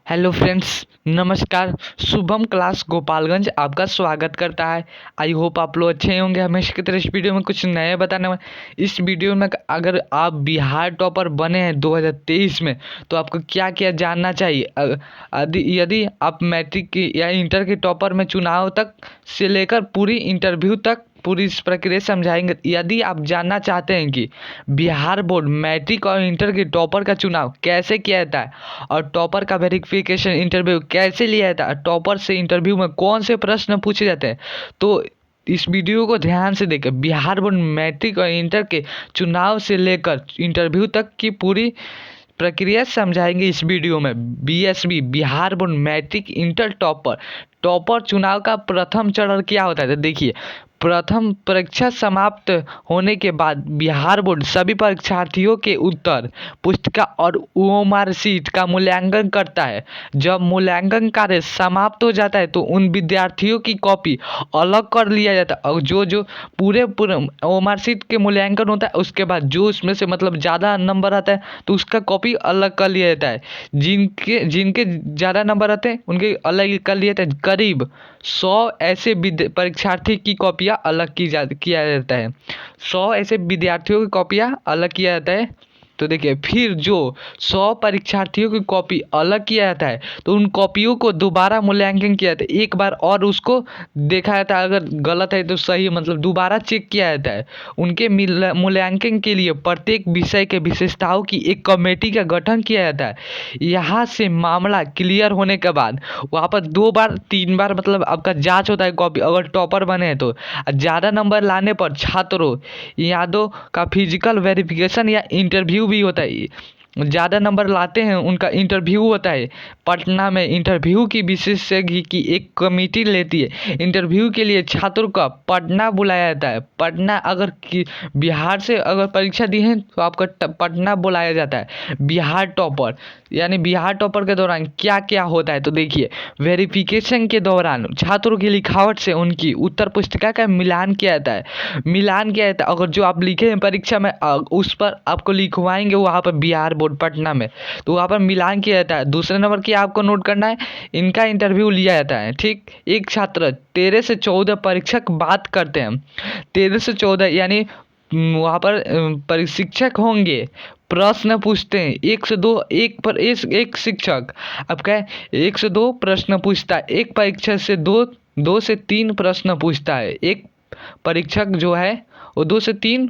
Hello friends, नमस्कार। Shubham class Gopalganj आपका स्वागत करता है। आई होप आप लोग अच्छे होंगे। हमेशा की तरह इस वीडियो में कुछ नए बताने वाले। इस वीडियो में अगर आप बिहार टॉपर बने हैं 2023 में तो आपको क्या क्या जानना चाहिए। यदि आप मैट्रिक की या इंटर के टॉपर में चुनाव तक से लेकर पूरी इंटरव्यू तक पूरी इस प्रक्रिया समझाएंगे। यदि आप जानना चाहते हैं कि बिहार बोर्ड मैट्रिक और इंटर के टॉपर का चुनाव कैसे किया जाता है और टॉपर का वेरिफिकेशन इंटरव्यू कैसे लिया जाता है, टॉपर से इंटरव्यू में कौन से प्रश्न पूछे जाते हैं, तो इस वीडियो को ध्यान से देखें। बिहार बोर्ड मैट्रिक और इंटर के चुनाव से लेकर इंटरव्यू तक की पूरी प्रक्रिया समझाएंगे इस वीडियो में। BSB Bihar board matric inter topper topper चुनाव का प्रथम चरण क्या होता है, तो देखिए। प्रथम परीक्षा समाप्त होने के बाद बिहार बोर्ड सभी परीक्षार्थियों के उत्तर पुस्तिका और ओएमआर शीट का मूल्यांकन करता है। जब मूल्यांकन कार्य समाप्त हो जाता है तो उन विद्यार्थियों की कॉपी अलग कर लिया जाता है और जो पूरे ओएमआर शीट के मूल्यांकन होता है उसके बाद जो उसमें से मतलब ज़्यादा नंबर आता है तो उसका कॉपी अलग कर लिया जाता है। जिनके जिनके ज़्यादा नंबर आते हैं उनके अलग कर लिया जाता है। करीब 100 ऐसे परीक्षार्थी की कॉपियाँ अलग किया जाता है। 100 ऐसे विद्यार्थियों की कॉपियाँ अलग किया जाता है। तो देखिए, फिर जो 100 परीक्षार्थियों की कॉपी अलग किया जाता है तो उन कॉपियों को दोबारा मूल्यांकन किया जाता है एक बार और उसको देखा जाता है। अगर गलत है तो सही, मतलब दोबारा चेक किया जाता है। उनके मूल्यांकन के लिए प्रत्येक विषय के विशेषताओं की एक कमेटी का गठन किया जाता है। यहाँ से मामला क्लियर होने के बाद वहाँ पर 2 बार 3 बार मतलब आपका जांच होता है कॉपी। अगर टॉपर बने हैं तो ज़्यादा नंबर लाने पर छात्रों यादों का फिजिकल वेरिफिकेशन या इंटरव्यू भी होता है। ज़्यादा नंबर लाते हैं उनका इंटरव्यू होता है पटना में। इंटरव्यू की विशेषज्ञ की एक कमेटी लेती है। इंटरव्यू के लिए छात्रों का पटना बुलाया जाता है। पटना अगर बिहार से अगर परीक्षा दी है तो आपका पटना बुलाया जाता है। बिहार टॉपर यानी बिहार टॉपर के दौरान क्या क्या होता है, तो देखिए। वेरिफिकेशन के दौरान छात्रों की लिखावट से उनकी उत्तर पुस्तिका का मिलान किया जाता है। मिलान किया जाता है। अगर जो आप लिखे हैं परीक्षा में उस पर आपको लिखवाएंगे वहाँ पर बिहार बोर्ड पटना में, तो वहाँ पर मिलान किया जाता है। दूसरे नंबर की आपको नोट करना है, इनका इंटरव्यू लिया जाता है। ठीक, एक छात्र 13 से 14 परीक्षक बात करते हैं। 13 से 14 यानी वहाँ पर प्रशिक्षक होंगे, प्रश्न पूछते हैं। 1 से 2 एक शिक्षक आपका 1 से 2 प्रश्न पूछता है। एक परीक्षक से 2 से 3 प्रश्न पूछता है। एक परीक्षक जो है वो 2 से 3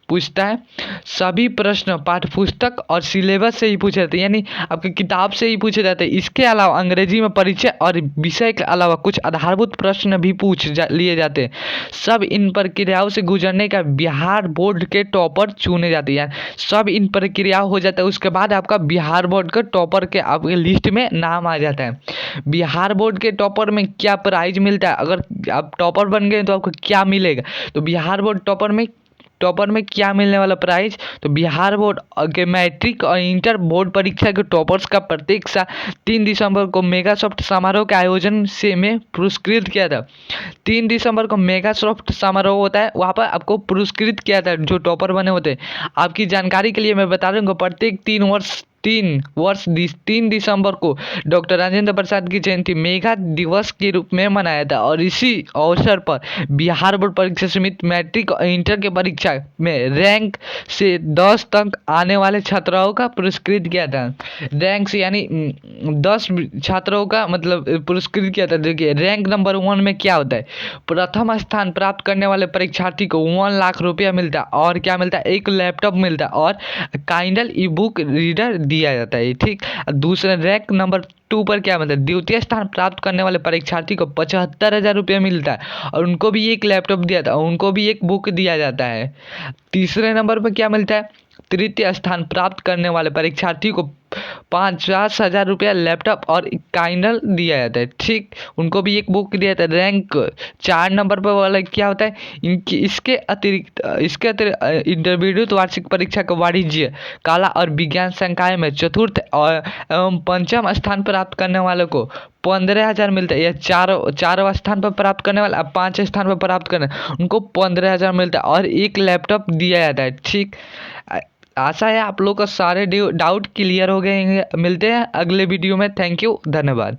पूछता है। सभी प्रश्न पाठ्यपुस्तक और सिलेबस से ही पूछे जाते हैं, यानी आपकी किताब से ही पूछे जाते हैं। इसके अलावा अंग्रेजी में परिचय और विषय के अलावा कुछ आधारभूत प्रश्न भी लिए जाते हैं। सब इन प्रक्रियाओं से गुजरने का बिहार बोर्ड के टॉपर चुने जाते हैं। सब इन प्रक्रियाओं हो जाता है उसके बाद आपका बिहार बोर्ड के टॉपर के आपके लिस्ट में नाम आ जाता है। बिहार बोर्ड के टॉपर में क्या प्राइज मिलता है, अगर आप टॉपर बन गए तो आपको क्या मिलेगा, तो बिहार बोर्ड टॉपर में क्या मिलने वाला प्राइज, तो बिहार बोर्ड के मैट्रिक और इंटर बोर्ड परीक्षा के टॉपर्स का प्रत्येक साल 3 दिसंबर को मेगा सॉफ्ट समारोह के आयोजन से में पुरस्कृत किया था। 3 दिसंबर को मेगा सॉफ्ट समारोह होता है, वहाँ पर आपको पुरस्कृत किया था जो टॉपर बने होते हैं। आपकी जानकारी के लिए मैं बता दूंगा, प्रत्येक 3 दिसंबर को डॉक्टर राजेंद्र प्रसाद की जयंती मेगा दिवस के रूप में मनाया था। और इसी अवसर पर बिहार बोर्ड परीक्षा समिति मैट्रिक और इंटर के परीक्षा में रैंक से 10 तक आने वाले छात्राओं का पुरस्कृत किया था। रैंक से यानी 10 छात्रों का मतलब पुरस्कृत किया था। देखिए, रैंक नंबर 1 में क्या होता है, प्रथम स्थान प्राप्त करने वाले परीक्षार्थी को 1 लाख रुपया मिलता है और क्या मिलता है, एक लैपटॉप मिलता है और काइंडल ई बुक रीडर दिया जाता है। ठीक, दूसरे रैंक नंबर 2 पर क्या मिलता है, द्वितीय स्थान प्राप्त करने वाले परीक्षार्थी को 75,000 रुपया मिलता है और उनको भी एक लैपटॉप दिया था, उनको भी एक बुक दिया जाता है। तीसरे नंबर पर क्या मिलता है, तृतीय स्थान प्राप्त करने वाले परीक्षार्थी को 50,000 रुपया लैपटॉप और काइंडल दिया जाता है। ठीक, उनको भी एक बुक दिया जाता है। रैंक 4 नंबर पर वाला क्या होता है, इसके अतिरिक्त इंटरमीडिएट वार्षिक परीक्षा का वाणिज्य कला और विज्ञान संकाय में चतुर्थ और एवं पंचम स्थान प्राप्त करने वालों को 15,000 मिलता है। या चारों स्थान पर प्राप्त करने वाला 5 स्थान पर प्राप्त करने उनको 15,000 मिलता है और एक लैपटॉप दिया जाता है। ठीक, आशा है आप लोग का सारे डाउट क्लियर हो गए हैं। मिलते हैं अगले वीडियो में। थैंक यू, धन्यवाद।